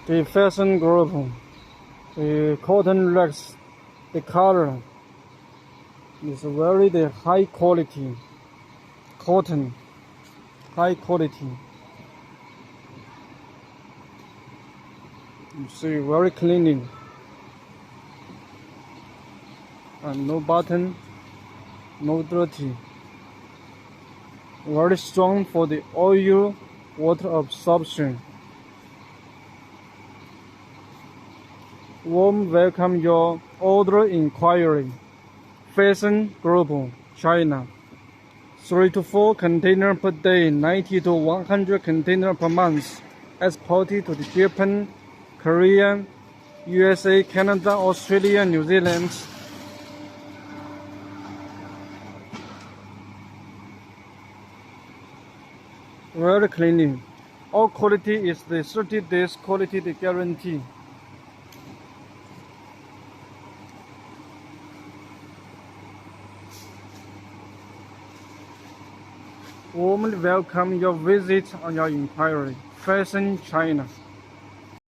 The fashion group, the cotton rags, the color is very the high quality cotton, high quality. You see, very cleaning and no button, no dirty. Very strong for the oil water absorption. Warm welcome your order inquiry. Fashion Group, China. 3 to 4 container per day, 90 to 100 container per month. Exported to the Japan, Korea, USA, Canada, Australia, New Zealand. Very cleaning. All quality is the 30 days quality guarantee. Warmly welcome your visit on your inquiry. Fashion China.